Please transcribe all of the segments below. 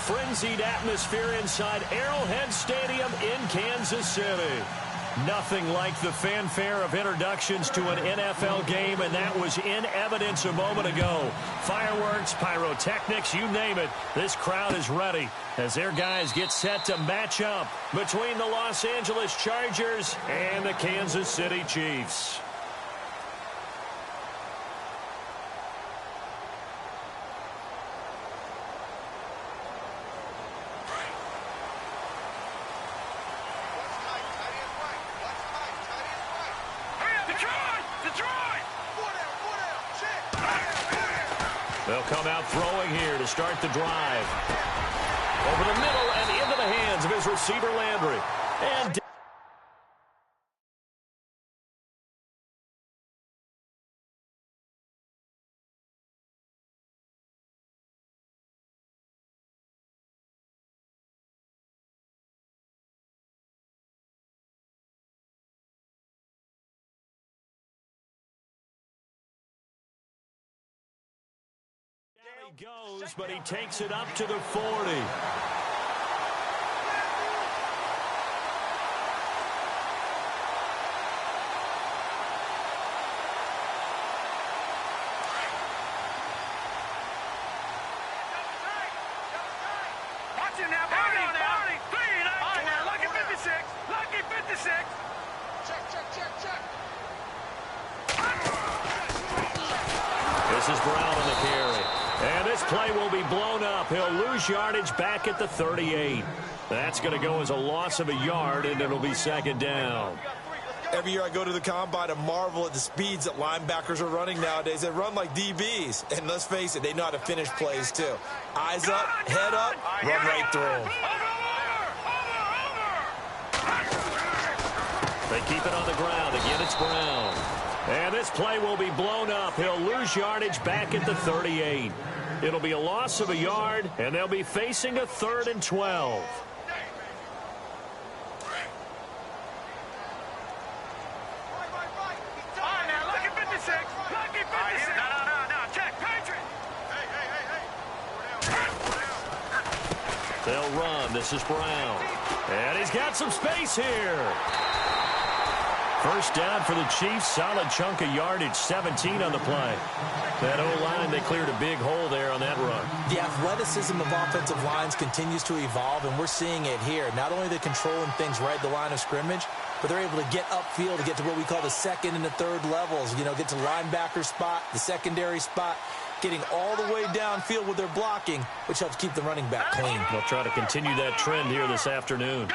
frenzied atmosphere inside Arrowhead Stadium in Kansas City. Nothing like the fanfare of introductions to an NFL game, and that was in evidence a moment ago. Fireworks, pyrotechnics, you name it. This crowd is ready as their guys get set to match up between the Los Angeles Chargers and the Kansas City Chiefs. They'll come out throwing here to start the drive. Over the middle and into the hands of his receiver, Landry. And he goes, but he takes it up to the 40. This is Brown on the carry. And this play will be blown up. He'll lose yardage back at the 38. That's going to go as a loss of a yard, and it'll be second down. Every year I go to the combine and marvel at the speeds that linebackers are running nowadays. They run like DBs. And let's face it, they know how to finish plays too. Eyes up, head up, run right through them. They keep it on the ground. Again, it's Brown. And this play will be blown up. He'll lose yardage back at the 38. It'll be a loss of a yard, and they'll be facing a 3rd and 12. They'll run. This is Brown. And he's got some space here. First down for the Chiefs. Solid chunk of yardage. 17 on the play. That O-line, they cleared a big hole there on that run. The athleticism of offensive lines continues to evolve, and we're seeing it here. Not only are they controlling things right at the line of scrimmage, but they're able to get upfield to get to what we call the second and the third levels. You know, get to linebacker spot, the secondary spot, getting all the way downfield with their blocking, which helps keep the running back clean. They'll try to continue that trend here this afternoon.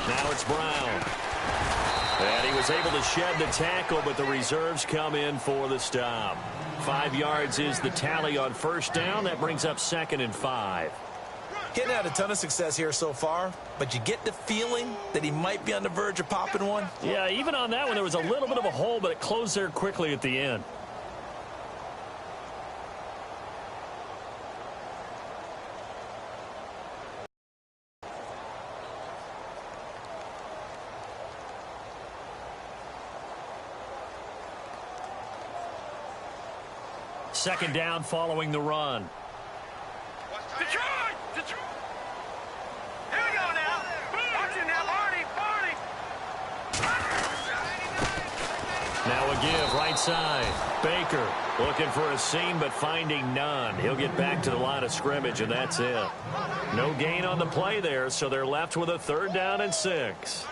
Now it's Brown. And he was able to shed the tackle, but the reserves come in for the stop. 5 yards is the tally on first down. That brings up 2nd and 5. Getting had a ton of success here so far, but you get the feeling that he might be on the verge of popping one. Yeah, even on that one, there was a little bit of a hole, but it closed there quickly at the end. Second down following the run. Detroit! Detroit! Here we go now. Watch it now, Barney! Now a give, right side. Baker looking for a seam, but finding none. He'll get back to the line of scrimmage, and that's it. No gain on the play there, so they're left with a 3rd down and 6.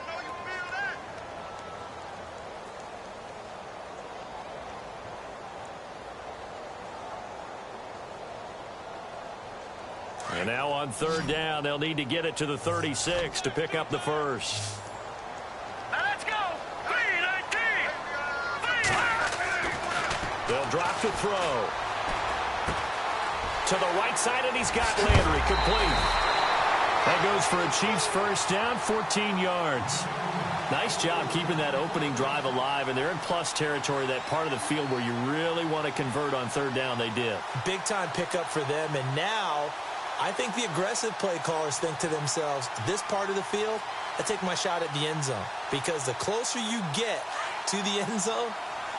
And now on 3rd down, they'll need to get it to the 36 to pick up the first. Now let's go. 3-19. They'll drop to throw. To the right side, and he's got Landry complete. That goes for a Chiefs first down, 14 yards. Nice job keeping that opening drive alive, and they're in plus territory, that part of the field where you really want to convert on 3rd down. They did. Big-time pickup for them, and now I think the aggressive play callers think to themselves, this part of the field, I take my shot at the end zone. Because the closer you get to the end zone,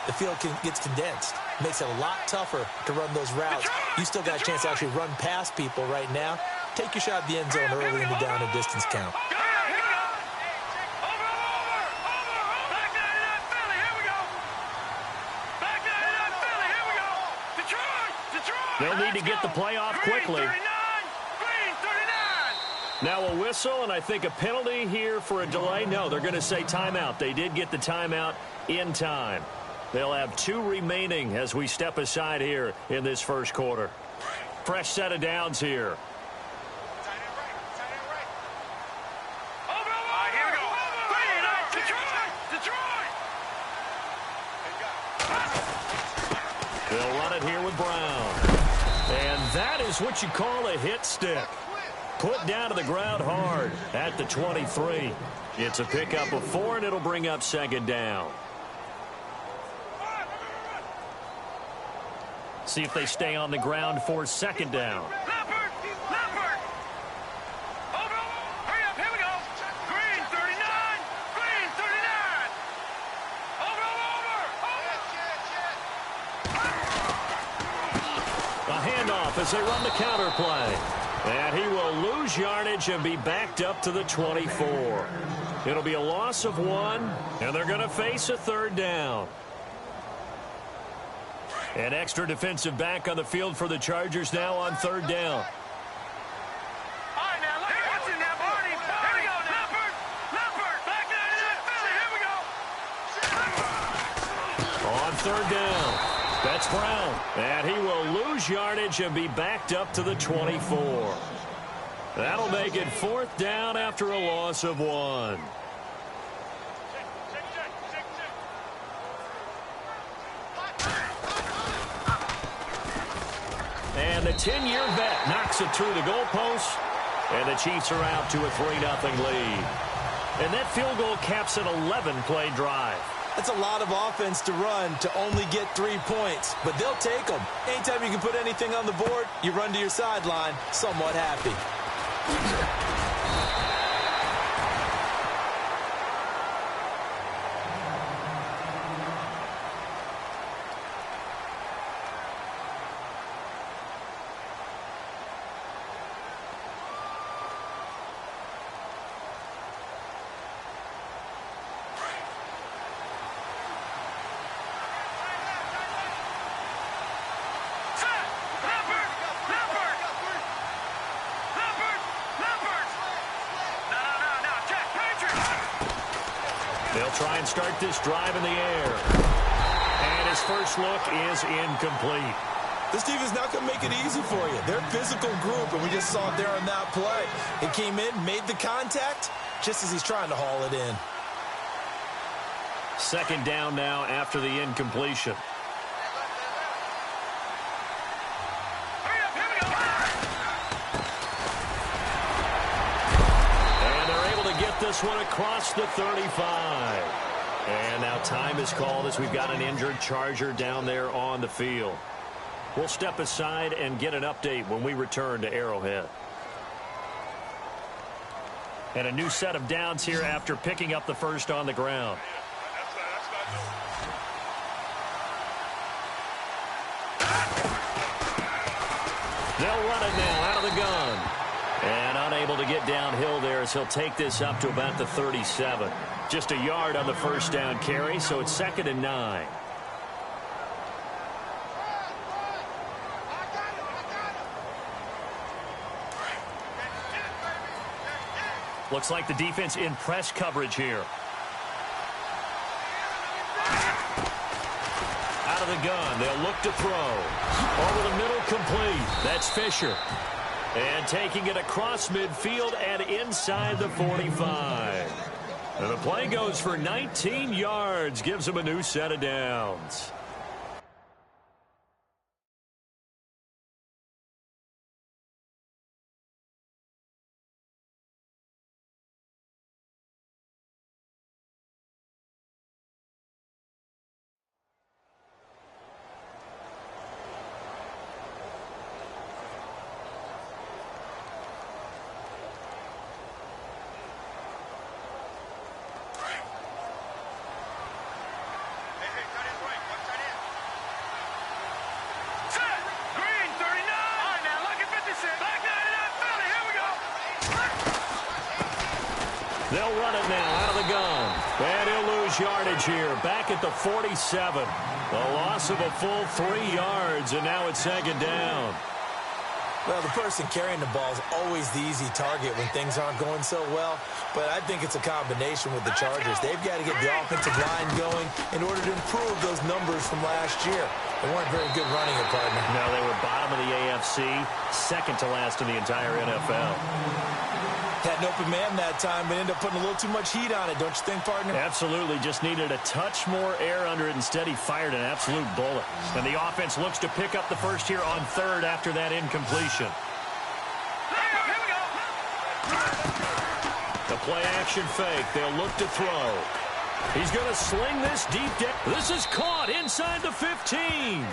the field gets condensed. makes it a lot tougher to run those routes. You still got a chance to actually run past people right now. Take your shot at the end zone early in the down and distance count. They'll need to get the play off quickly. Now a whistle, and I think a penalty here for a delay. No, they're going to say timeout. They did get the timeout in time. They'll have 2 remaining as we step aside here in this first quarter. Fresh set of downs here. They'll run it here with Brown. And that is what you call a hit stick. Put down to the ground hard at the 23. It's a pickup of 4, and it'll bring up second down. See if they stay on the ground for second down. As they run the counter play. And he will lose yardage and be backed up to the 24. It'll be a loss of 1, and they're going to face a third down. An extra defensive back on the field for the Chargers now on third down. On third down. That's Brown, and he will lose yardage and be backed up to the 24. That'll make it fourth down after a loss of 1. And the 10-year vet knocks it through the goalpost, and the Chiefs are out to a 3-0 lead. And that field goal caps an 11-play drive. That's a lot of offense to run to only get 3 points, but they'll take them. Anytime you can put anything on the board, you run to your sideline somewhat happy. They'll try and start this drive in the air. And his first look is incomplete. This defense not going to make it easy for you. They're a physical group, and we just saw it there on that play. It came in, made the contact, just as he's trying to haul it in. Second down now after the incompletion. This one across the 35. And now time is called as we've got an injured Charger down there on the field. We'll step aside and get an update when we return to Arrowhead. And a new set of downs here after picking up the first on the ground. They'll run it now out of the gun. And unable to get downhill there as he'll take this up to about the 37. Just a yard on the first down carry, so it's 2nd and 9. Looks like the defense in press coverage here. Out of the gun, they'll look to throw. Over the middle, complete. That's Fisher. And taking it across midfield and inside the 45. And the play goes for 19 yards, gives him a new set of downs. They'll run it now out of the gun. And he'll lose yardage here. Back at the 47. A loss of a full 3 yards, and now it's second down. Well, the person carrying the ball is always the easy target when things aren't going so well. But I think it's a combination with the Chargers. They've got to get the offensive line going in order to improve those numbers from last year. They weren't very good running it, partner. No, they were bottom of the AFC, second to last in the entire NFL. Had an open man that time, but ended up putting a little too much heat on it, don't you think, partner? Absolutely. Just needed a touch more air under it. Instead, he fired an absolute bullet. And the offense looks to pick up the first here on third after that incompletion. Here we go. The play-action fake. They'll look to throw. He's going to sling this deep down. This is caught inside the 15.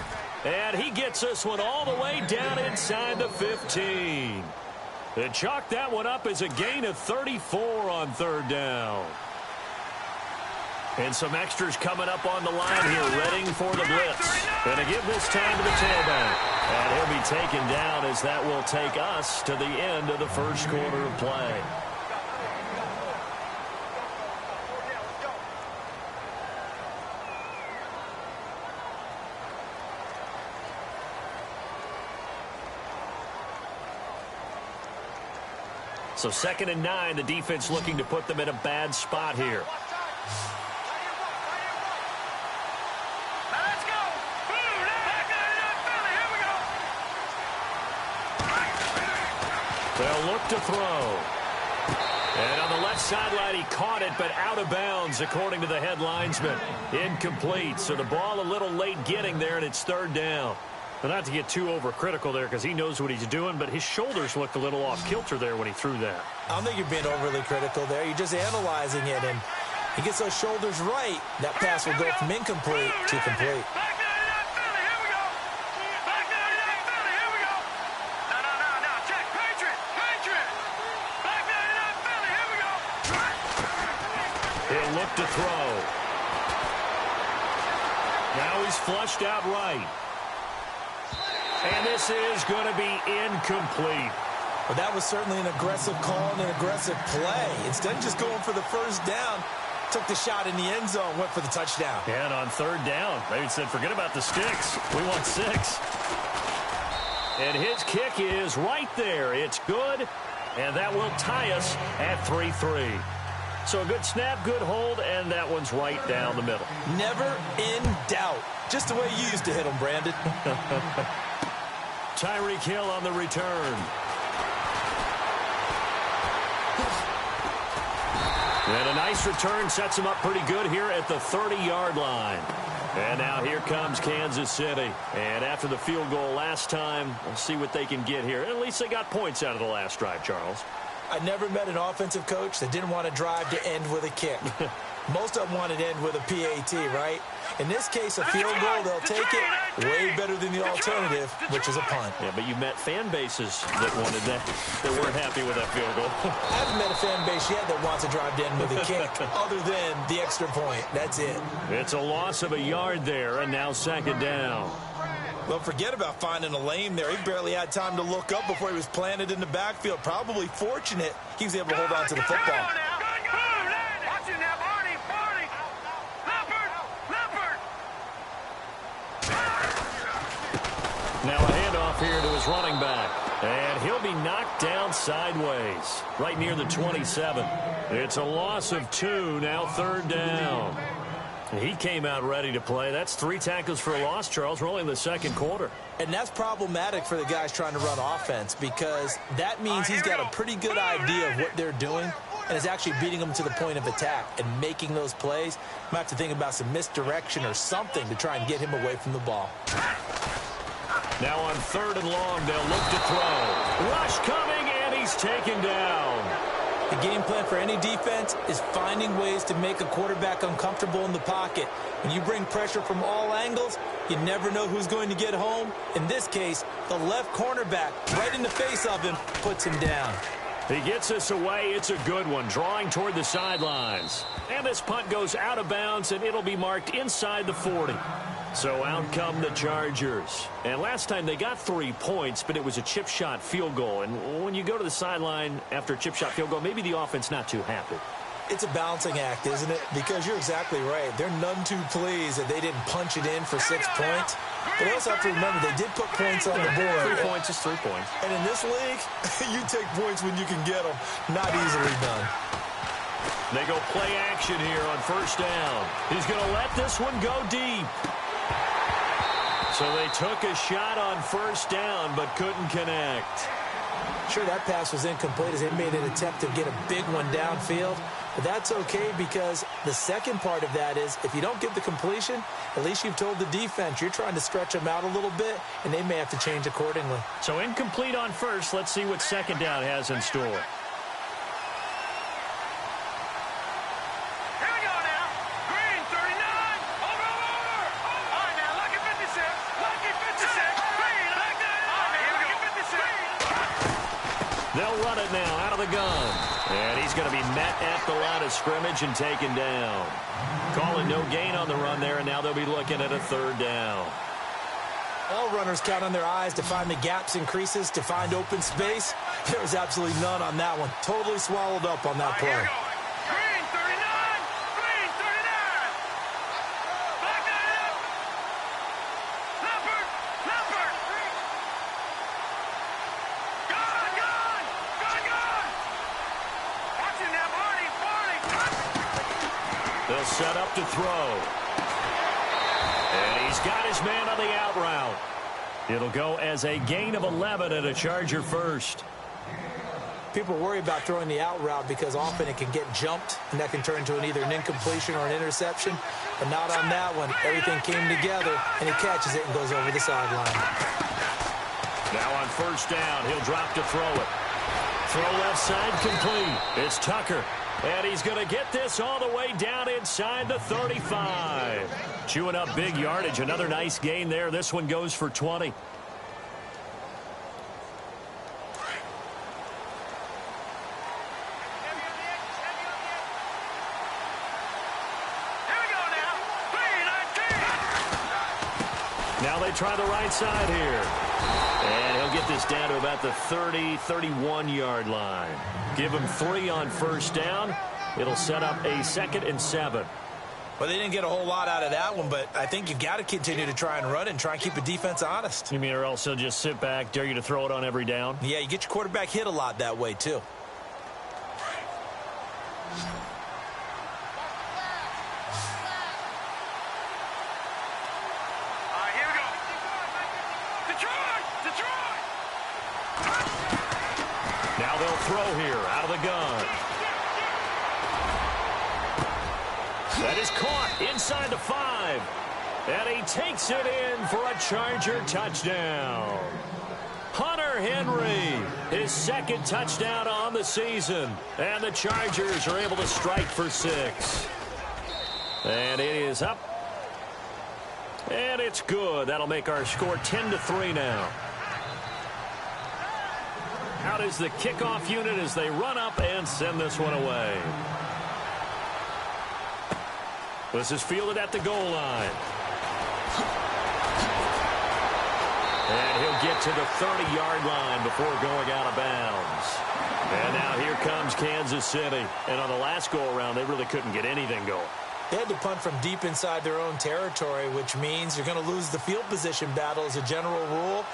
And he gets this one all the way down inside the 15. They chalk that one up as a gain of 34 on third down. And some extras coming up on the line here, readying for the blitz. Going to give this time to the tailback. And he'll be taken down as that will take us to the end of the first quarter of play. So 2nd and 9, the defense looking to put them in a bad spot here. Let's go. Here we go. They'll look to throw. And on the left sideline, he caught it, but out of bounds, according to the head linesman. Incomplete. So the ball a little late getting there, and it's third down. But not to get too overcritical there because he knows what he's doing, but his shoulders looked a little off kilter there when he threw that. I don't think you're being overly critical there. You're just analyzing it, and he gets those shoulders right. That pass will go from incomplete to complete. Back 99 Philly. Here we go. Back 99 Philly. Here we go. No. Check. Patriot. Back 99 Philly. Here we go. He'll look to throw. Now he's flushed out right. And this is going to be incomplete. Well, that was certainly an aggressive call and an aggressive play. Instead of just going for the first down, took the shot in the end zone, went for the touchdown. And on third down, they said, forget about the sticks. We want 6. And his kick is right there. It's good, and that will tie us at 3-3. So a good snap, good hold, and that one's right down the middle. Never in doubt. Just the way you used to hit them, Brandon. Tyreek Hill on the return. And a nice return sets him up pretty good here at the 30-yard line. And now here comes Kansas City. And after the field goal last time, we'll see what they can get here. At least they got points out of the last drive, Charles. I never met an offensive coach that didn't want to drive to end with a kick. Most of them wanted to end with a PAT, right? In this case, a field goal, they'll take it. Way better than the alternative, which is a punt. Yeah, but you met fan bases that wanted that, that weren't happy with that field goal. I haven't met a fan base yet that wants to drive to end with a kick, other than the extra point. That's it. It's a loss of a yard there, and now second down. Well, forget about finding a lane there. He barely had time to look up before he was planted in the backfield. Probably fortunate he was able to hold on to the football. Watch it now, Barney. Now a handoff here to his running back. And he'll be knocked down sideways, right near the 27. It's a loss of 2, now third down. He came out ready to play. That's 3 tackles for a loss, Charles. We're only in the second quarter. And that's problematic for the guys trying to run offense because that means he's got a pretty good idea of what they're doing and is actually beating them to the point of attack and making those plays. Might have to think about some misdirection or something to try and get him away from the ball. Now on third and long, they'll look to throw. Rush coming, and he's taken down. The game plan for any defense is finding ways to make a quarterback uncomfortable in the pocket. When you bring pressure from all angles, you never know who's going to get home. In this case, the left cornerback, right in the face of him, puts him down. He gets us away. It's a good one, drawing toward the sidelines. And this punt goes out of bounds, and it'll be marked inside the 40. So out come the Chargers. And last time they got 3 points, but it was a chip shot field goal. And when you go to the sideline after a chip shot field goal, maybe the offense not too happy. It's a balancing act, isn't it? Because you're exactly right. They're none too pleased that they didn't punch it in for 6 points. But we also have to remember they did put points on the board. 3 points is 3 points. And in this league, you take points when you can get them. Not easily done. They go play action here on first down. He's going to let this one go deep. So they took a shot on first down but couldn't connect. Sure, that pass was incomplete as they made an attempt to get a big one downfield. But that's okay because the second part of that is if you don't get the completion, at least you've told the defense you're trying to stretch them out a little bit, and they may have to change accordingly. So incomplete on first. Let's see what second down has in store. Here we go now. Green, 39. Over. All right, now, lucky 56. Lucky 56. Green, like that. All right, here we go. Lucky 56. They'll run it now out of the gun. And he's going to be met at the line of scrimmage and taken down. Calling no gain on the run there, and now they'll be looking at a third down. All runners count on their eyes to find the gaps and creases, to find open space. There was absolutely none on that one. Totally swallowed up on that play. Here we go. Green, 39. Green, 39. Back that up. Leopard. Gone. Watching that, Barney. They'll set up to throw. And he's got his man on the out route. It'll go as a gain of 11 and a Charger first. People worry about throwing the out route because often it can get jumped, and that can turn into either an incompletion or an interception. But not on that one. Everything came together, and he catches it and goes over the sideline. Now on first down, he'll drop to throw it. Throw left side complete. It's Tucker. And he's going to get this all the way down inside the 35. Chewing up big yardage. Another nice gain there. This one goes for 20. Here we go now. Green, 19. Now they try the right side here. And he'll get this down to about the 30, 31-yard line. Give him 3 on first down. It'll set up a 2nd and 7. Well, they didn't get a whole lot out of that one, but I think you've got to continue to try and run and try and keep the defense honest. You mean or else he'll just sit back, dare you to throw it on every down? Yeah, you get your quarterback hit a lot that way, too. All right, here we go. Detroit. Now they'll throw here out of the gun. That is caught inside the 5. And he takes it in for a Charger touchdown. Hunter Henry, his 2nd touchdown on the season. And the Chargers are able to strike for 6. And it is up. And it's good. That'll make our score 10-3 now. Out is the kickoff unit as they run up and send this one away. This is fielded at the goal line. And he'll get to the 30-yard line before going out of bounds. And now here comes Kansas City. And on the last go-around, they really couldn't get anything going. They had to punt from deep inside their own territory, which means you're going to lose the field position battle as a general rule.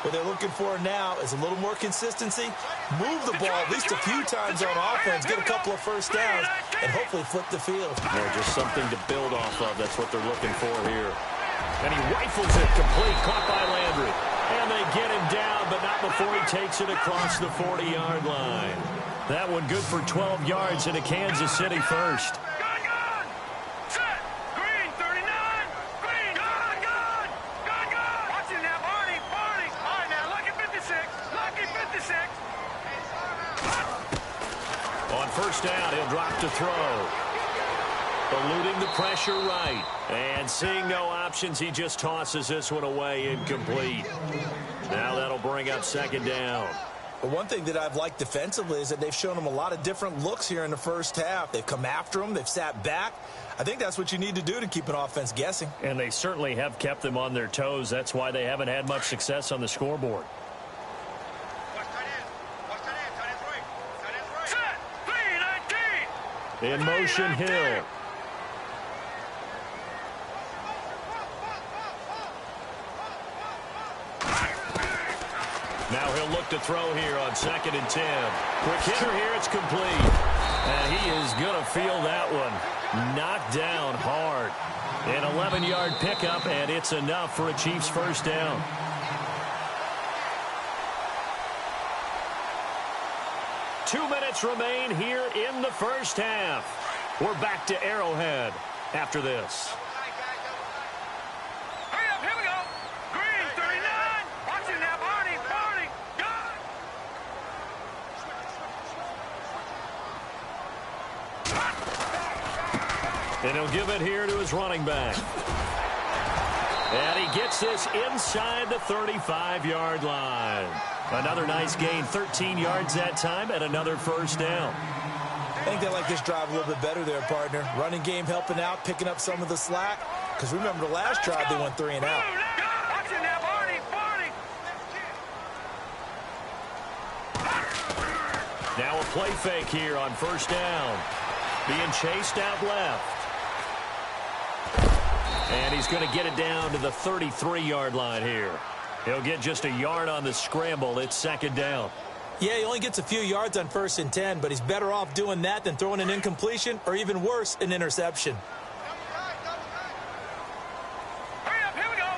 What they're looking for now is a little more consistency, move the ball at least a few times on offense, get a couple of first downs, and hopefully flip the field. Yeah, just something to build off of. That's what they're looking for here. And he rifles it complete, caught by Landry. And they get him down, but not before he takes it across the 40-yard line. That one good for 12 yards and a Kansas City first. First down, he'll drop to throw. Eluding the pressure right. And seeing no options, he just tosses this one away incomplete. Now that'll bring up 2nd down. But one thing that I've liked defensively is that they've shown them a lot of different looks here in the first half. They've come after them. They've sat back. I think that's what you need to do to keep an offense guessing. And they certainly have kept them on their toes. That's why they haven't had much success on the scoreboard. In motion, Hill. Now he'll look to throw here on 2nd and 10. Quick hitter here, it's complete. And he is going to feel that one. Knocked down hard. An 11-yard pickup, and it's enough for a Chiefs first down. Two minutes remain here in the first half. We're back to Arrowhead after this. Hurry up, here we go. Green, 39. Watching now, Barney, gun. And he'll give it here to his running back. And he gets this inside the 35-yard line. Another nice gain, 13 yards that time, and another first down. I think they like this drive a little bit better there, partner. Running game helping out, picking up some of the slack. Because remember, the last drive they went 3 and out. Watching now, Barney. Now a play fake here on first down. Being chased out left. And he's going to get it down to the 33-yard line here. He'll get just a yard on the scramble. It's 2nd down. Yeah, he only gets a few yards on 1st and 10, but he's better off doing that than throwing an incompletion or even worse, an interception. Hurry up, here we go.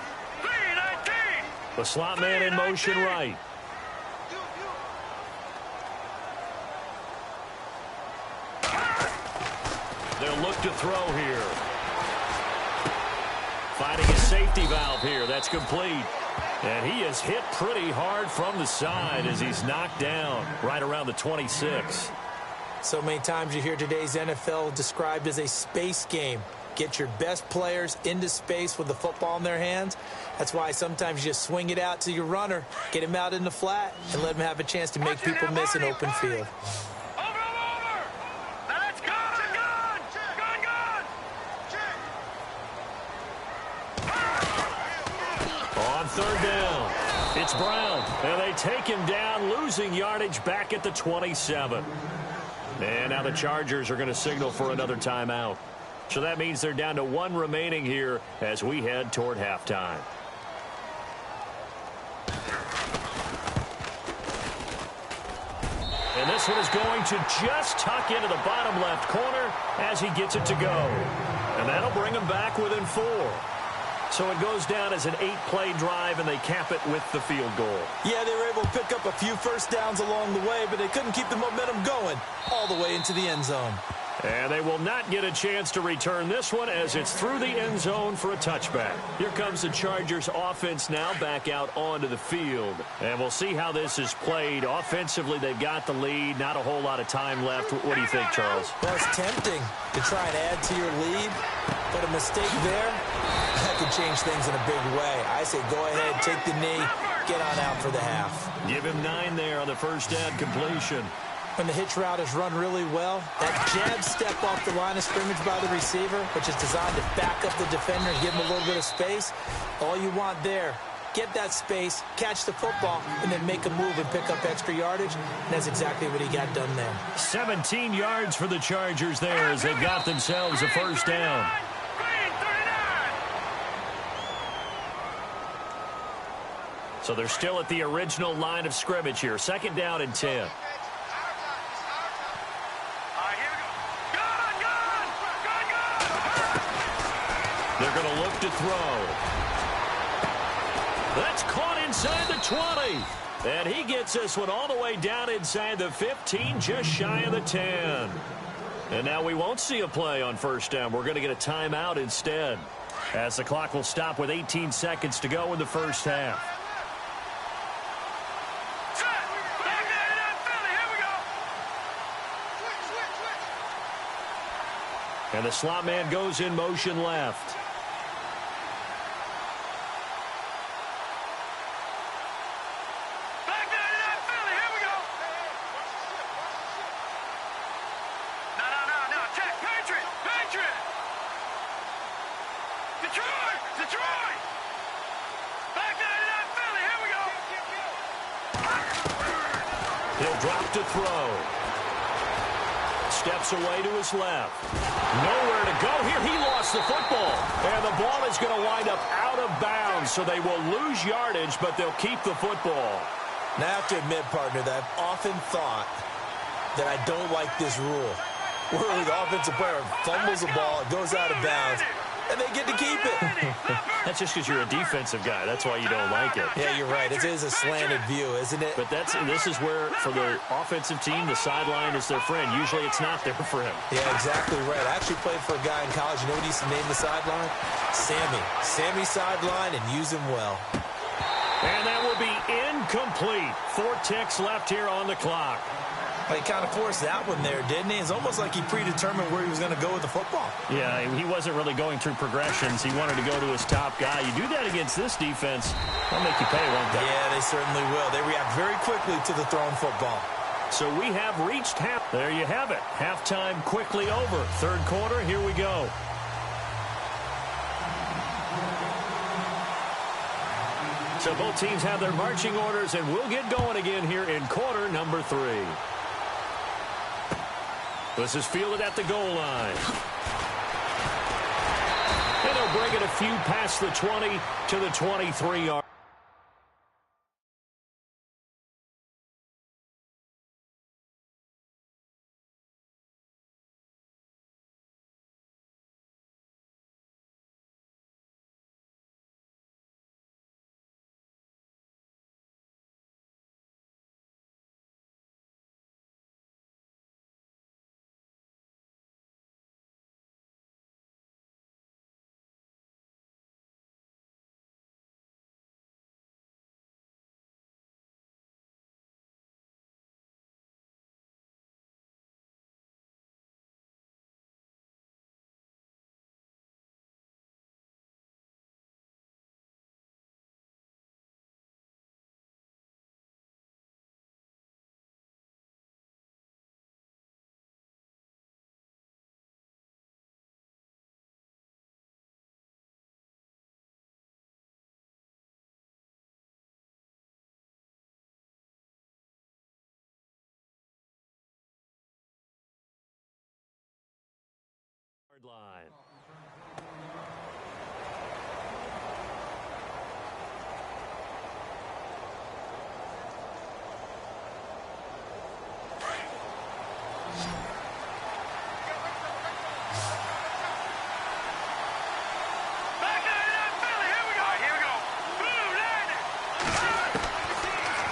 3-19. The slot man in motion right. They'll look to throw here. Finding a safety valve here. That's complete. And he is hit pretty hard from the side as he's knocked down right around the 26. So many times you hear today's NFL described as a space game. Get your best players into space with the football in their hands. That's why sometimes you just swing it out to your runner, get him out in the flat, and let him have a chance to make people miss an open field. Over. Now let's go. Gun. On 3rd down, it's Brown. And they take him down, losing yardage back at the 27. And now the Chargers are going to signal for another timeout. So that means they're down to 1 remaining here as we head toward halftime. And this one is going to just tuck into the bottom left corner as he gets it to go. And that'll bring him back within 4. So it goes down as an 8-play drive, and they cap it with the field goal. Yeah, they were able to pick up a few first downs along the way, but they couldn't keep the momentum going all the way into the end zone. And they will not get a chance to return this one as it's through the end zone for a touchback. Here comes the Chargers offense now back out onto the field. And we'll see how this is played. Offensively, they've got the lead. Not a whole lot of time left. What do you think, Charles? Well, it's tempting to try and add to your lead, but a mistake there, that could change things in a big way. I say go ahead, take the knee, get on out for the half. Give him 9 there on the first down completion. When the hitch route is run really well, that jab step off the line of scrimmage by the receiver, which is designed to back up the defender and give him a little bit of space, all you want there, get that space, catch the football, and then make a move and pick up extra yardage, and that's exactly what he got done there. 17 yards for the Chargers there as they got themselves a first down. So they're still at the original line of scrimmage here. 2nd down and 10. They're going to look to throw. That's caught inside the 20. And he gets this one all the way down inside the 15, just shy of the 10. And now we won't see a play on first down. We're going to get a timeout instead, as the clock will stop with 18 seconds to go in the first half. And the slot man goes in motion left. Back there, Philly, here we go. No. Check, Patriot. Detroit. Back there, Philly, here we go. He'll drop to throw. steps away to his left. Nowhere to go here. He lost the football. And the ball is going to wind up out of bounds, so they will lose yardage, but they'll keep the football. Now, I have to admit, partner, that I've often thought that I don't like this rule, where the offensive player fumbles the ball, it goes out of bounds, and they get to keep it. That's just because you're a defensive guy. That's why you don't like it. Yeah, you're right. It is a slanted view, isn't it? But this is where, for the offensive team, the sideline is their friend. Usually it's not there for him. Yeah, exactly right. I actually played for a guy in college. You know what he used to name the sideline? Sammy. Sammy sideline, and use him well. And that will be incomplete. 4 ticks left here on the clock. He kind of forced that one there, didn't he? It's almost like he predetermined where he was going to go with the football. Yeah, he wasn't really going through progressions. He wanted to go to his top guy. You do that against this defense, they'll make you pay, won't they? Yeah, they certainly will. They react very quickly to the thrown football. So we have reached half. There you have it. Halftime quickly over. Third quarter, here we go. So both teams have their marching orders, and we'll get going again here in quarter number 3. This is fielded at the goal line. And he'll bring it a few past the 20 to the 23-yard. Line.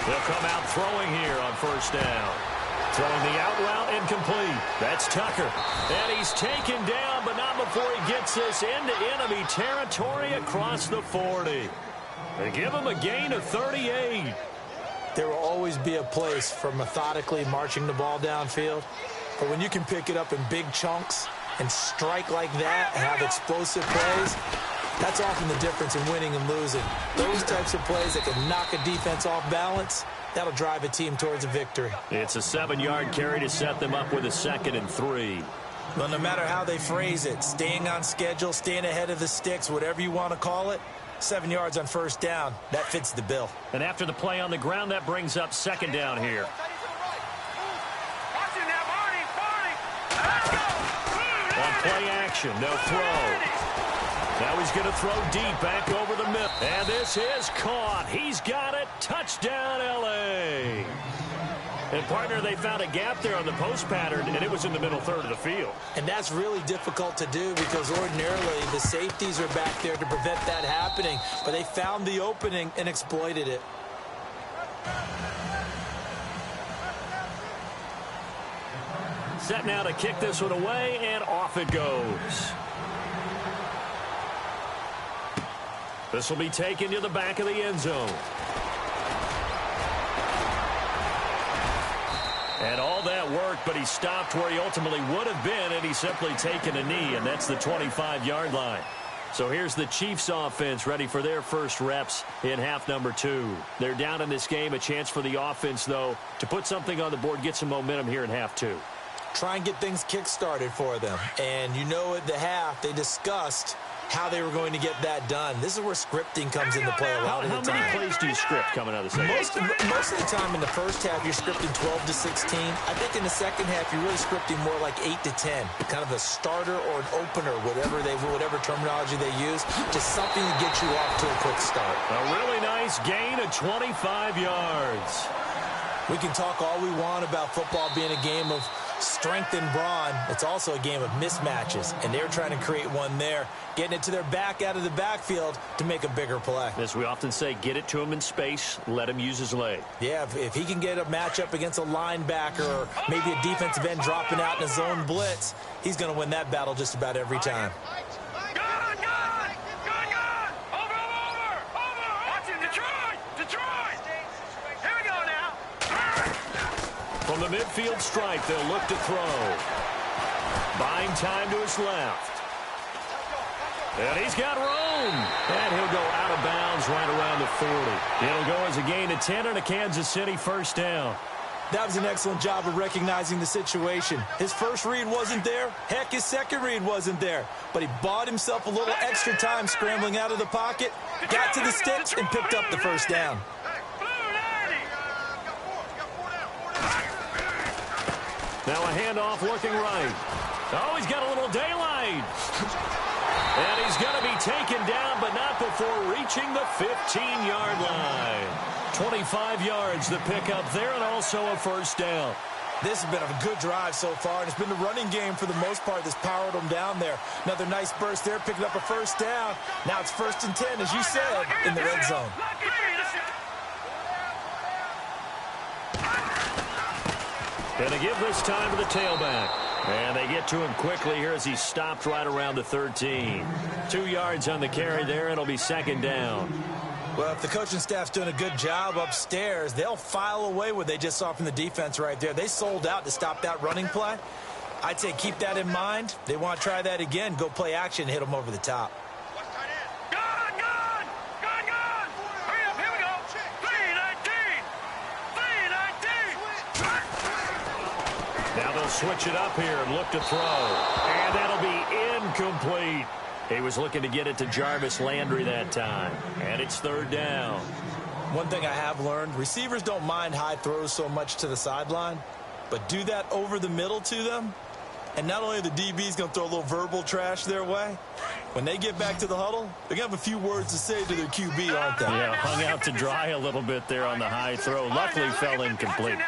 They'll come out throwing here on first down. Throwing the out route incomplete. That's Tucker. And he's taken down, but not before he gets this into enemy territory across the 40. They give him a gain of 38. There will always be a place for methodically marching the ball downfield. But when you can pick it up in big chunks and strike like that and have explosive plays, that's often the difference in winning and losing. Those types of plays that can knock a defense off balance, that'll drive a team towards a victory. It's a 7-yard carry to set them up with a 2nd and 3. Well, no matter how they phrase it, staying on schedule, staying ahead of the sticks, whatever you want to call it, 7 yards on first down, that fits the bill. And after the play on the ground, that brings up 2nd down here. On play action, they'll throw. Now he's going to throw deep back over the middle. And this is caught. He's got it. Touchdown, L.A. And, partner, they found a gap there on the post pattern, and it was in the middle third of the field. And that's really difficult to do because ordinarily the safeties are back there to prevent that happening. But they found the opening and exploited it. Set now to kick this one away, and off it goes. This will be taken to the back of the end zone. And all that worked, but he stopped where he ultimately would have been, and he's simply taken a knee, and that's the 25-yard line. So here's the Chiefs offense ready for their first reps in half number 2. They're down in this game. A chance for the offense, though, to put something on the board, get some momentum here in half 2. Try and get things kick-started for them. And you know at the half they discussed how they were going to get that done. This is where scripting comes into play a lot of the time. How many plays do you script coming out of the second? Most of the time in the first half, you're scripting 12 to 16. I think in the second half, you're really scripting more like 8 to 10. Kind of a starter or an opener, whatever terminology they use. Just something to get you off to a quick start. A really nice gain of 25 yards. We can talk all we want about football being a game of strength and brawn. It's also a game of mismatches, and they're trying to create one there, getting it to their back out of the backfield to make a bigger play. As we often say, get it to him in space, let him use his leg. Yeah, if he can get a matchup against a linebacker or maybe a defensive end dropping out in a zone blitz, he's going to win that battle just about every time. From the midfield stripe, they'll look to throw. Buying time to his left. And he's got room. And he'll go out of bounds right around the 40. It'll go as a gain of 10 and a Kansas City first down. That was an excellent job of recognizing the situation. His first read wasn't there. Heck, his second read wasn't there. But he bought himself a little extra time scrambling out of the pocket, got to the sticks, and picked up the first down. Now a handoff looking right. Oh, he's got a little daylight. And he's going to be taken down, but not before reaching the 15-yard line. 25 yards the pickup there, and also a first down. This has been a good drive so far, and it's been the running game for the most part that's powered them down there. Another nice burst there, picking up a first down. Now it's 1st and 10, as you said, in the red zone. Gonna give this time to the tailback. And they get to him quickly here as he stopped right around the 13. 2 yards on the carry there, and it'll be second down. Well, if the coaching staff's doing a good job upstairs, they'll file away what they just saw from the defense right there. They sold out to stop that running play. I'd say keep that in mind. They want to try that again. Go play action, hit them over the top. Now they'll switch it up here and look to throw. And that'll be incomplete. He was looking to get it to Jarvis Landry that time. And it's 3rd down. One thing I have learned, receivers don't mind high throws so much to the sideline, but do that over the middle to them. And not only are the DBs going to throw a little verbal trash their way, when they get back to the huddle, they're going to have a few words to say to their QB, aren't they? Yeah, hung out to dry a little bit there on the high throw. Luckily fell incomplete.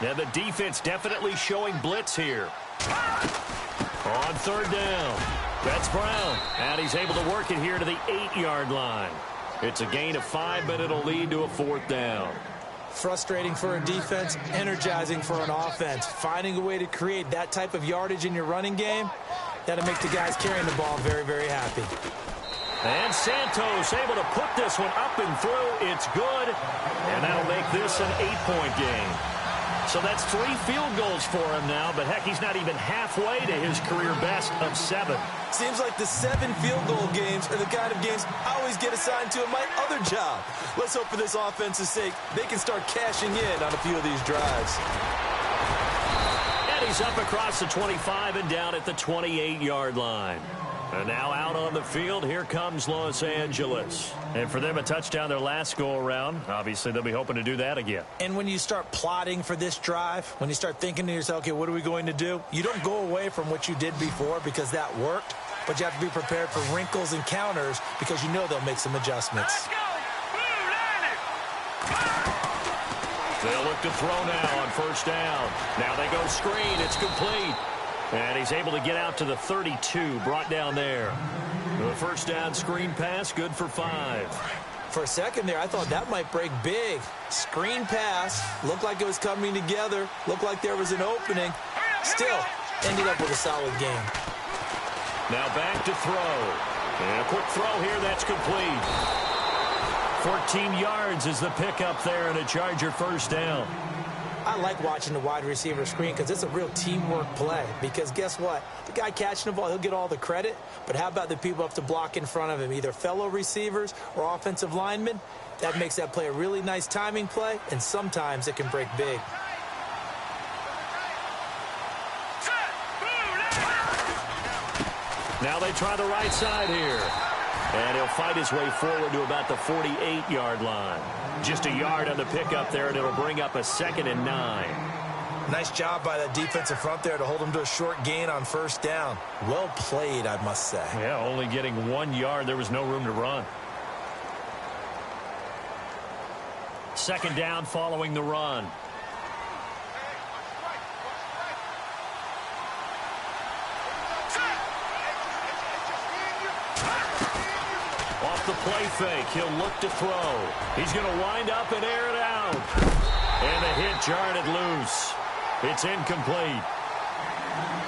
Yeah, the defense definitely showing blitz here. On 3rd down, that's Brown. And he's able to work it here to the 8-yard line. It's a gain of 5, but it'll lead to a 4th down. Frustrating for a defense, energizing for an offense. Finding a way to create that type of yardage in your running game, that'll make the guys carrying the ball very, very happy. And Santos able to put this one up and through. It's good. And that'll make this an 8-point game. So that's 3 field goals for him now, but heck, he's not even halfway to his career best of 7. Seems like the 7 field goal games are the kind of games I always get assigned to in my other job. Let's hope for this offense's sake they can start cashing in on a few of these drives. And he's up across the 25 and down at the 28-yard line. And now out on the field, here comes Los Angeles. And for them, a touchdown their last go-around. Obviously, they'll be hoping to do that again. And when you start plotting for this drive, when you start thinking to yourself, okay, what are we going to do? You don't go away from what you did before because that worked, but you have to be prepared for wrinkles and counters because you know they'll make some adjustments. They'll look to throw now on 1st down. Now they go screen. It's complete. And he's able to get out to the 32, brought down there. The 1st down screen pass, good for 5. For a second there, I thought that might break big. Screen pass, looked like it was coming together, looked like there was an opening. Still, ended up with a solid game. Now back to throw. And a quick throw here, that's complete. 14 yards is the pickup there, and a Charger 1st down. I like watching the wide receiver screen because it's a real teamwork play. Because guess what? The guy catching the ball, he'll get all the credit. But how about the people up to block in front of him, either fellow receivers or offensive linemen? That makes that play a really nice timing play, and sometimes it can break big. Set, Now they try the right side here. And he'll fight his way forward to about the 48-yard line. Just a yard on the pickup there, and it'll bring up a 2nd and 9. Nice job by that defensive front there to hold him to a short gain on first down. Well played, I must say. Yeah, only getting 1 yard. There was no room to run. 2nd down following the run. Off the play fake, he'll look to throw. He's going to wind up and air it out. And the hit jarred it loose. It's incomplete.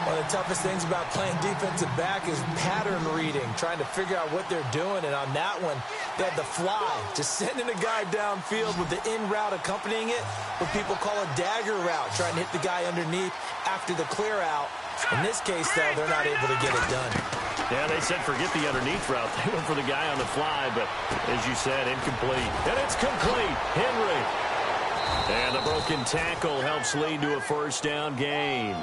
One of the toughest things about playing defensive back is pattern reading, trying to figure out what they're doing. And on that one, they had the fly, just sending a guy downfield with the in route accompanying it, what people call a dagger route, trying to hit the guy underneath after the clear out. In this case, though, they're not able to get it done. Yeah, they said forget the underneath route. They went for the guy on the fly, but as you said, incomplete. And it's complete. Henry. And the broken tackle helps lead to a 1st down gain.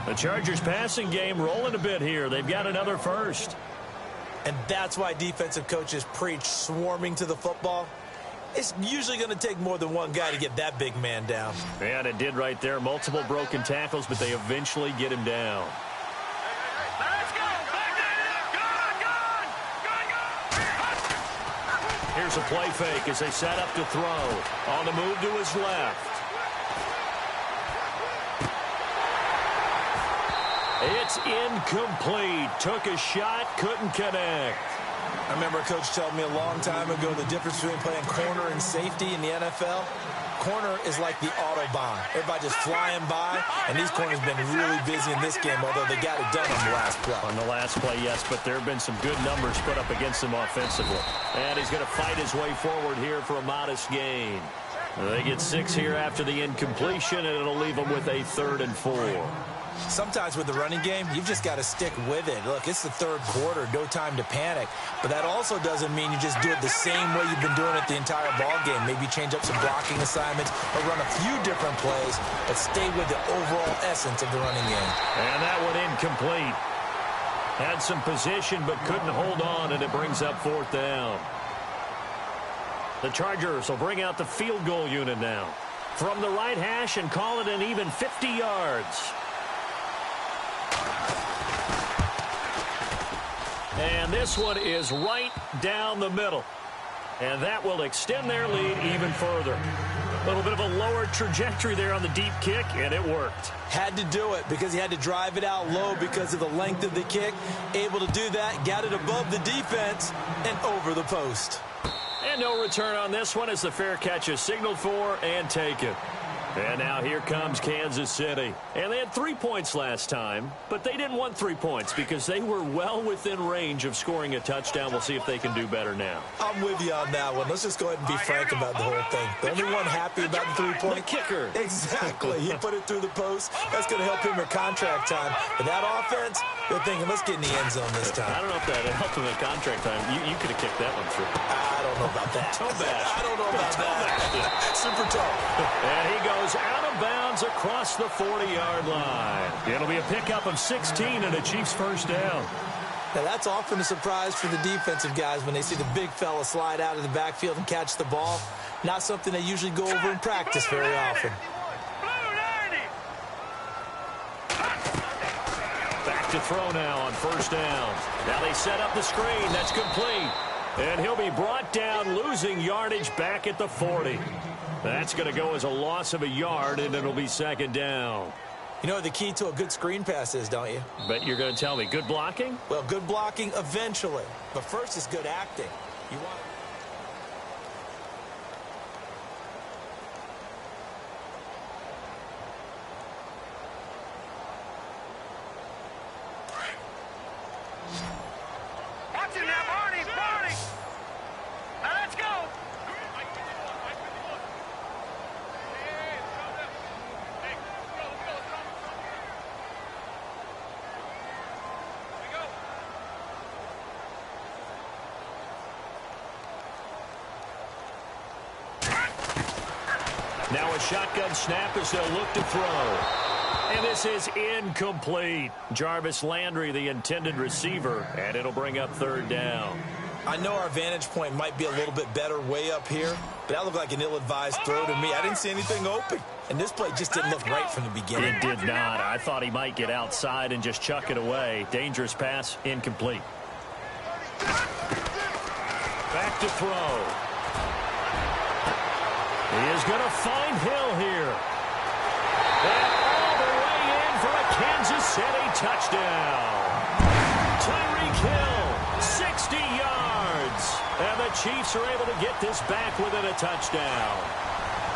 The Chargers passing game rolling a bit here. They've got another 1st. And that's why defensive coaches preach swarming to the football. It's usually going to take more than one guy to get that big man down. And it did right there. Multiple broken tackles, but they eventually get him down. Let's go. Here's a play fake as they set up to throw. On the move to his left. It's incomplete. Took a shot, couldn't connect. I remember a coach telling me a long time ago the difference between playing corner and safety in the NFL. Corner is like the Autobahn. Everybody just flying by, and these corners have been really busy in this game, although they got it done on the last play. On the last play, yes, but there have been some good numbers put up against him offensively. And he's going to fight his way forward here for a modest gain. They get 6 here after the incompletion, and it'll leave them with a 3rd and 4. Sometimes with the running game, you've just got to stick with it. Look, it's the 3rd quarter, no time to panic. But that also doesn't mean you just do it the same way you've been doing it the entire ball game. Maybe change up some blocking assignments or run a few different plays, but stay with the overall essence of the running game. And that one incomplete. Had some position but couldn't hold on, and it brings up 4th down. The Chargers will bring out the field goal unit now. From the right hash and call it an even 50 yards. And this one is right down the middle. And that will extend their lead even further. A little bit of a lower trajectory there on the deep kick, and it worked. Had to do it because he had to drive it out low because of the length of the kick. Able to do that, got it above the defense and over the post. And no return on this one as the fair catch is signaled for and taken. And now here comes Kansas City. And they had 3 points last time, but they didn't want 3 points because they were well within range of scoring a touchdown. We'll see if they can do better now. I'm with you on that one. Let's just go ahead and be frank about the whole thing. The only one happy about the 3-point. The kicker. Exactly. He put it through the post. That's going to help him at contract time. But that offense, they're thinking, let's get in the end zone this time. I don't know if that helped him at contract time. You could have kicked that one through. I don't know about that. Toe bash. I don't know about that. Super tough. And he goes out of bounds across the 40-yard line. It'll be a pickup of 16 and a Chiefs 1st down. Now, that's often a surprise for the defensive guys when they see the big fella slide out of the backfield and catch the ball. Not something they usually go over in practice very often. Back to throw now on 1st down. Now they set up the screen. That's complete. And he'll be brought down, losing yardage back at the 40. That's going to go as a loss of a yard, and it'll be 2nd down. You know what the key to a good screen pass is, don't you? Bet you're going to tell me. Good blocking? Well, good blocking eventually. But first is good acting. You want... Watch it now, Barney. Now let's go. Now a shotgun snap as they'll look to throw. And this is incomplete. Jarvis Landry, the intended receiver, and it'll bring up third down. I know our vantage point might be a little bit better way up here, but that looked like an ill-advised throw to me. I didn't see anything open, and this play just didn't look right from the beginning. It did not. I thought he might get outside and just chuck it away. Dangerous pass, incomplete. Back to throw. He is going to find Hill here. And all the way in for a Kansas City touchdown. Tyreek Hill, 60 yards. And the Chiefs are able to get this back within a touchdown.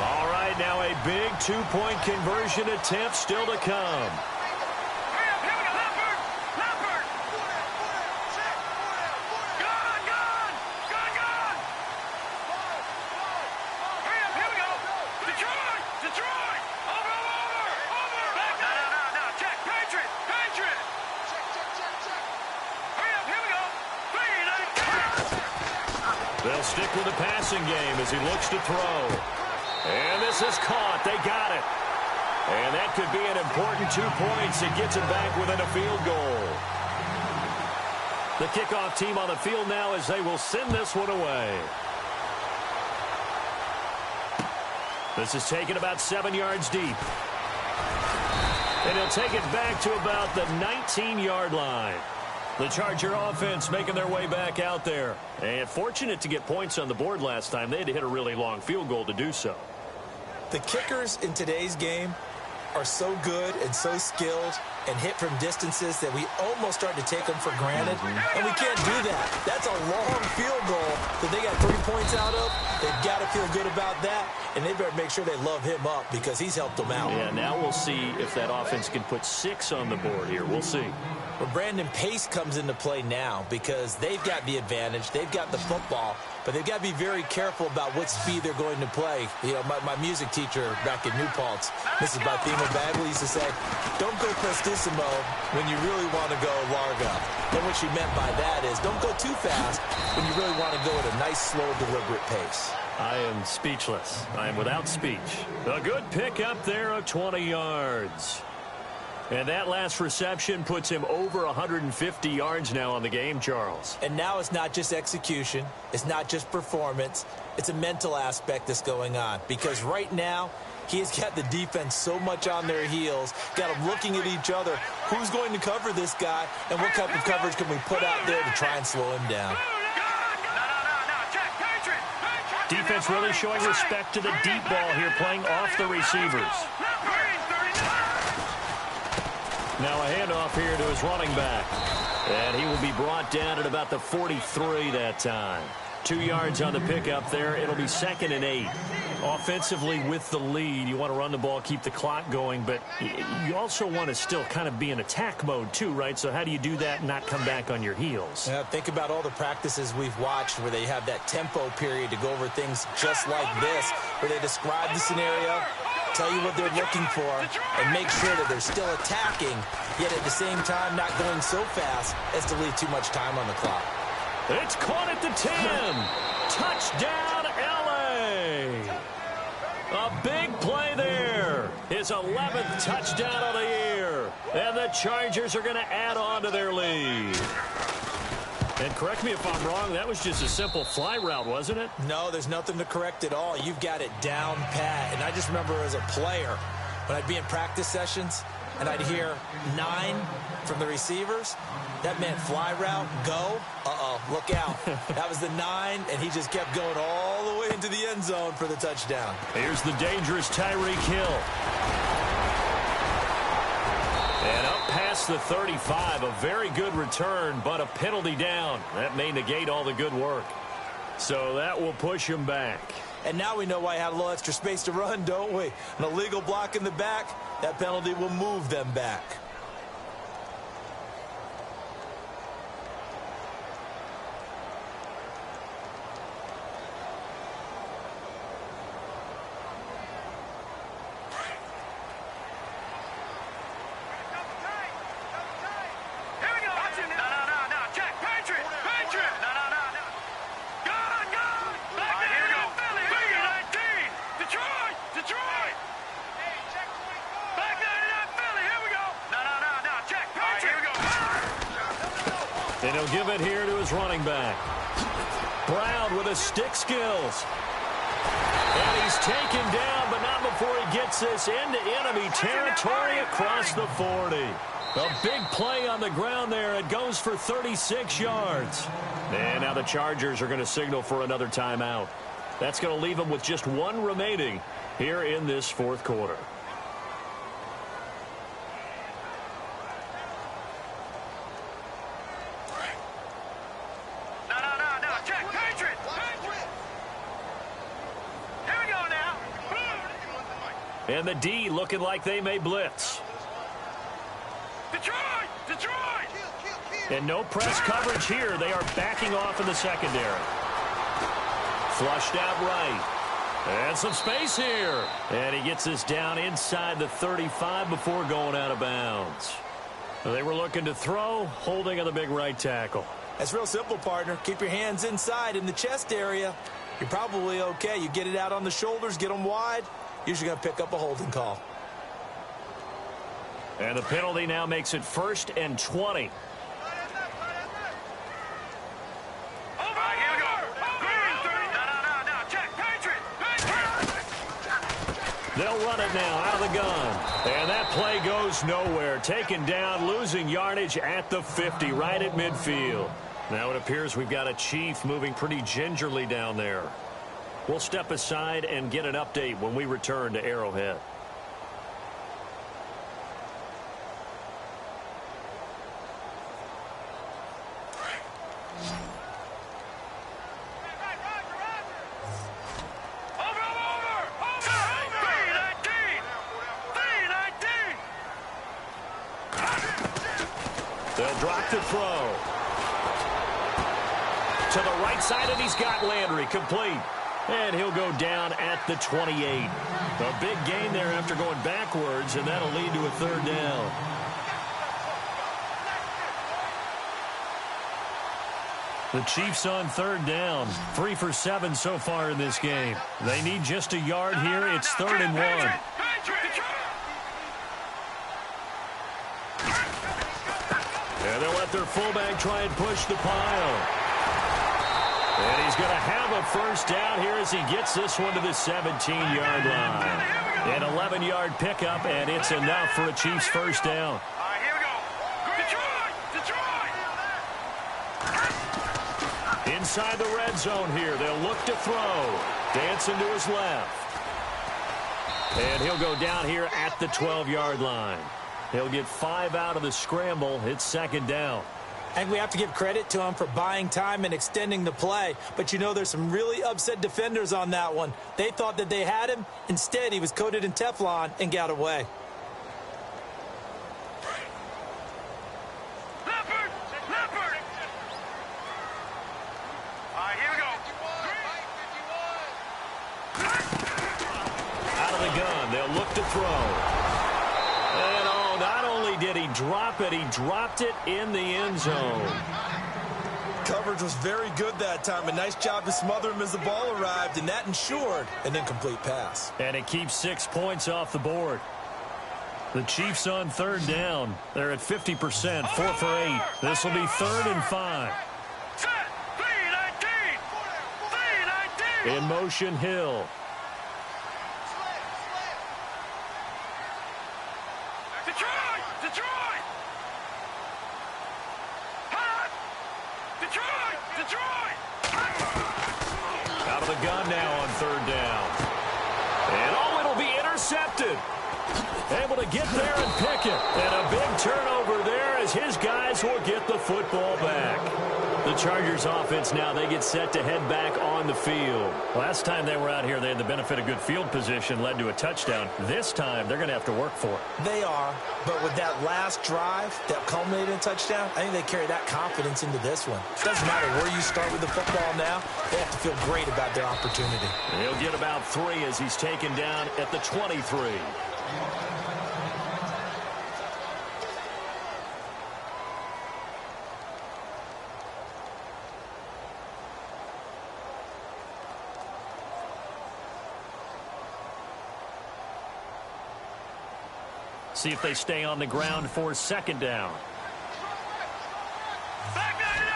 All right, now a big two-point conversion attempt still to come. They'll stick with the passing game as he looks to throw. And this is caught. They got it. And that could be an important 2 points. It gets him back within a field goal. The kickoff team on the field now as they will send this one away. This is taken about 7 yards deep. And he'll take it back to about the 19-yard line. The Charger offense making their way back out there. And fortunate to get points on the board last time. They had to hit a really long field goal to do so. The kickers in today's game are so good and so skilled and hit from distances that we almost start to take them for granted. And we can't do that. That's a long field goal that they got 3 points out of. They've got to feel good about that. And they better make sure they love him up because he's helped them out. Yeah, now we'll see if that offense can put 6 on the board here. We'll see. Well, Brandon, pace comes into play now because they've got the advantage. They've got the football, but they've got to be very careful about what speed they're going to play. You know, my music teacher back in New Paltz, Mrs. Bathema Bagley, used to say, don't go prestissimo when you really want to go largo. And what she meant by that is don't go too fast when you really want to go at a nice, slow, deliberate pace. I am speechless. I am without speech. A good pick up there of 20 yards. And that last reception puts him over 150 yards now on the game, Charles. And now it's not just execution. It's not just performance. It's a mental aspect that's going on. Because right now, he has got the defense so much on their heels, got them looking at each other. Who's going to cover this guy, and what type of coverage can we put out there to try and slow him down? Defense really showing respect to the deep ball here, playing off the receivers. Now a handoff here to his running back. And he will be brought down at about the 43 that time. 2 yards on the pickup there. It'll be 2nd and 8. Offensively with the lead, you want to run the ball, keep the clock going, but you also want to still kind of be in attack mode too, right? So how do you do that and not come back on your heels? Yeah, think about all the practices we've watched where they have that tempo period to go over things just like this, where they describe the scenario, tell you what they're looking for, and make sure that they're still attacking, yet at the same time not going so fast as to leave too much time on the clock. It's caught at the 10. Touchdown, L.A. A big play there. His 11th touchdown of the year. And the Chargers are going to add on to their lead. And correct me if I'm wrong, that was just a simple fly route, wasn't it? No, there's nothing to correct at all. You've got it down pat. And I just remember as a player, when I'd be in practice sessions and I'd hear 9 from the receivers, that meant fly route, go, look out. That was the 9, and he just kept going all the way into the end zone for the touchdown. Here's the dangerous Tyreek Hill. And up past the 35, a very good return, but a penalty down. That may negate all the good work. So that will push him back. And now we know why he had a little extra space to run, don't we? An illegal block in the back, that penalty will move them back. Back 99 Philly. And he'll give it here to his running back. Brown with his stick skills. And he's taken down, but not before he gets this into enemy territory across the 40. A big play on the ground there. It goes for 36 yards. And now the Chargers are going to signal for another timeout. That's going to leave them with just one remaining here in this fourth quarter. No. Check. Patriot. Here we go now. And the D looking like they may blitz. Detroit. And no press coverage here. They are backing off in the secondary. Flushed out right. And some space here. And he gets this down inside the 35 before going out of bounds. They were looking to throw, holding on the big right tackle. That's real simple, partner. Keep your hands inside in the chest area. You're probably okay. You get it out on the shoulders, get them wide. Usually going to pick up a holding call. And the penalty now makes it 1st and 20. They'll run it now out of the gun. And that play goes nowhere. Taken down, losing yardage at the 50, right at midfield. Now it appears we've got a Chief moving pretty gingerly down there. We'll step aside and get an update when we return to Arrowhead. They'll drop the throw. To the right side, and he's got Landry complete. And he'll go down at the 28. A big gain there after going backwards, and that'll lead to a 3rd down. The Chiefs on 3rd down. 3 for 7 so far in this game. They need just a yard here. It's 3rd and 1. And they'll let their fullback try and push the pile. And he's going to have a 1st down here as he gets this one to the 17-yard line. An 11-yard pickup, and it's enough for a Chiefs 1st down. Here we go. Detroit. Inside the red zone here. They'll look to throw. Dancing to his left. And he'll go down here at the 12-yard line. He'll get 5 out of the scramble. It's 2nd down. And we have to give credit to him for buying time and extending the play. But, you know, there's some really upset defenders on that one. They thought that they had him. Instead, he was coated in Teflon and got away. Leopard. Here we go. Out of the gun. They'll look to throw. And not only did he drop it, he dropped it in the end zone. Coverage was very good that time. A nice job to smother him as the ball arrived, and that ensured an incomplete pass. And it keeps 6 points off the board. The Chiefs on 3rd down. They're at 50%, 4 for 8. This will be 3rd and 5. Set. 3-19. In motion, Hill. Detroit. Out of the gun now on 3rd down. And it'll be intercepted. Able to get there and pick it. And a big turnover there as his guys will get the football back. The Chargers offense now, they get set to head back on the field. Last time they were out here, they had the benefit of good field position, led to a touchdown. This time, they're going to have to work for it. They are, but with that last drive that culminated in a touchdown, I think they carry that confidence into this one. It doesn't matter where you start with the football now. They have to feel great about their opportunity. And he'll get about 3 as he's taken down at the 23. See if they stay on the ground for 2nd down. Back 9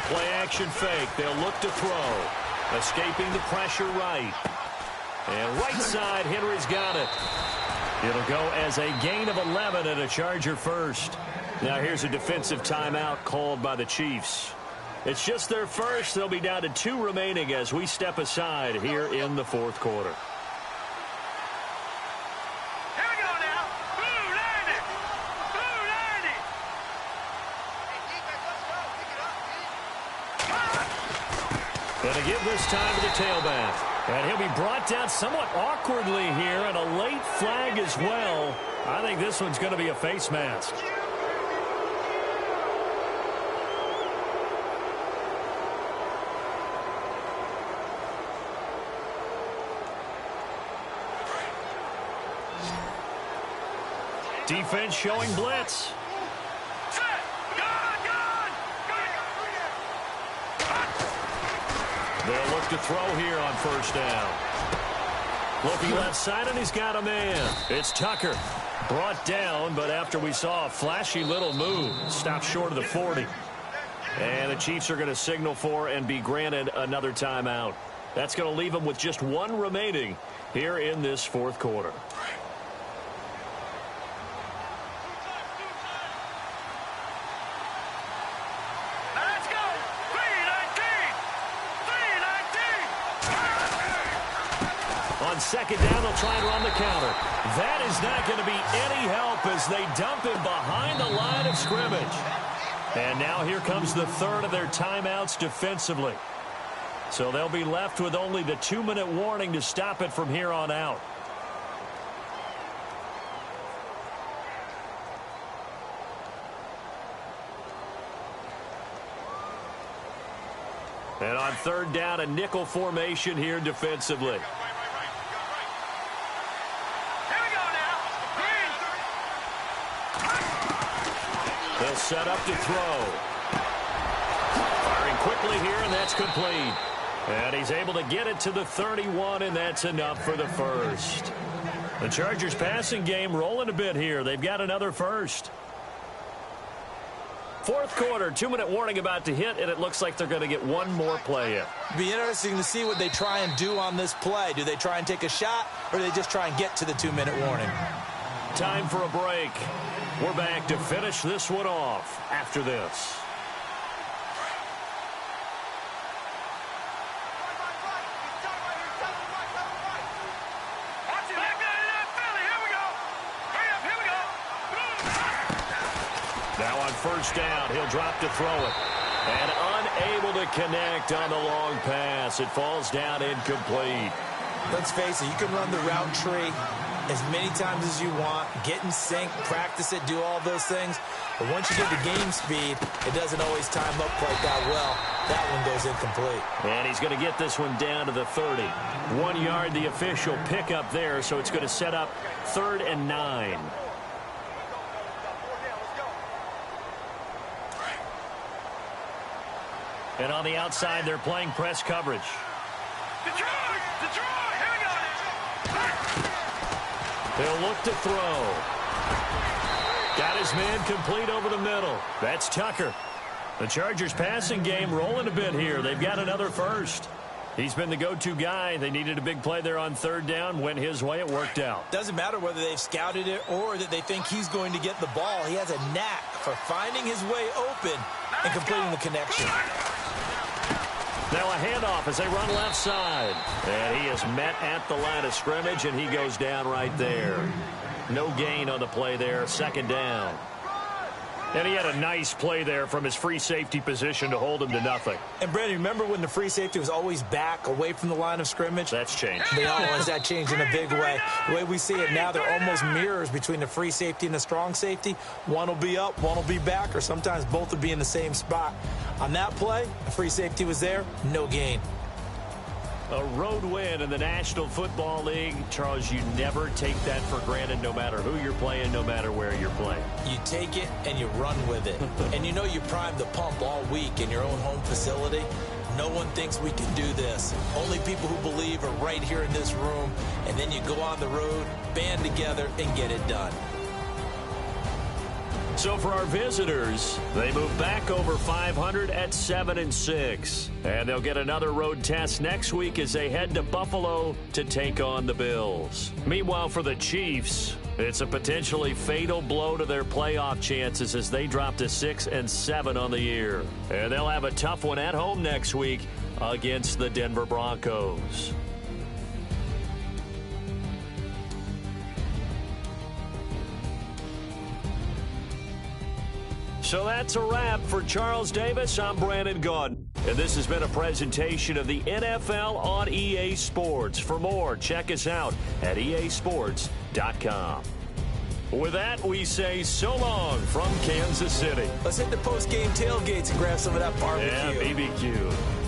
Play-action fake. They'll look to throw. Escaping the pressure right. And right side, Henry's got it. It'll go as a gain of 11 and a Charger first. Now here's a defensive timeout called by the Chiefs. It's just their first. They'll be down to 2 remaining as we step aside here in the fourth quarter. Here we go now. Blue 90. Blue 90. Going to give this time to the tailback. And he'll be brought down somewhat awkwardly here, and a late flag as well. I think this one's going to be a face mask. Defense showing blitz. They'll look to throw here on first down. Looking left side, and he's got a man. It's Tucker. Brought down, but after we saw a flashy little move, stopped short of the 40. And the Chiefs are going to signal for and be granted another timeout. That's going to leave them with just 1 remaining here in this fourth quarter. Second down, they'll try and run the counter. That is not going to be any help as they dump him behind the line of scrimmage. And now here comes the third of their timeouts defensively. So they'll be left with only the 2-minute warning to stop it from here on out. And on third down, a nickel formation here defensively. They'll set up to throw. Firing quickly here, and that's complete. And he's able to get it to the 31, and that's enough for the first. The Chargers passing game rolling a bit here. They've got another first. Fourth quarter, 2-minute warning about to hit, and it looks like they're going to get one more play in. Be interesting to see what they try and do on this play. Do they try and take a shot, or do they just try and get to the 2-minute warning? Time for a break. We're back to finish this one off after this. Now on first down, he'll drop to throw it. And unable to connect on the long pass. It falls down incomplete. Let's face it, you can run the route tree as many times as you want, get in sync, practice it, do all those things. But once you get the game speed, it doesn't always time up quite that well. That one goes incomplete. And he's going to get this one down to the 30. 1 yard, the official pickup there, so it's going to set up 3rd and 9. And on the outside, they're playing press coverage. Detroit! Here we go! They'll look to throw. Got his man complete over the middle. That's Tucker. The Chargers passing game rolling a bit here. They've got another first. He's been the go-to guy. They needed a big play there on third down. Went his way. It worked out. Doesn't matter whether they've scouted it or that they think he's going to get the ball. He has a knack for finding his way open and completing the connection. Now a handoff as they run left side. And he is met at the line of scrimmage, and he goes down right there. No gain on the play there. Second down. And he had a nice play there from his free safety position to hold him to nothing. And, Brandon, remember when the free safety was always back away from the line of scrimmage? That's changed. They always that changed in a big way. The way we see it now, they're almost mirrors between the free safety and the strong safety. One will be up, one will be back, or sometimes both will be in the same spot. On that play, the free safety was there, no gain. A road win in the National Football League. Charles, you never take that for granted no matter who you're playing, no matter where you're playing. You take it and you run with it. And you know you primed the pump all week in your own home facility. No one thinks we can do this. Only people who believe are right here in this room. And then you go on the road, band together, and get it done. So for our visitors, they move back over 500 at 7-6. And they'll get another road test next week as they head to Buffalo to take on the Bills. Meanwhile, for the Chiefs, it's a potentially fatal blow to their playoff chances as they drop to 6-7 on the year. And they'll have a tough one at home next week against the Denver Broncos. So that's a wrap. For Charles Davis, I'm Brandon Gaudin. And this has been a presentation of the NFL on EA Sports. For more, check us out at easports.com. With that, we say so long from Kansas City. Let's hit the post-game tailgates and grab some of that barbecue. Yeah, BBQ.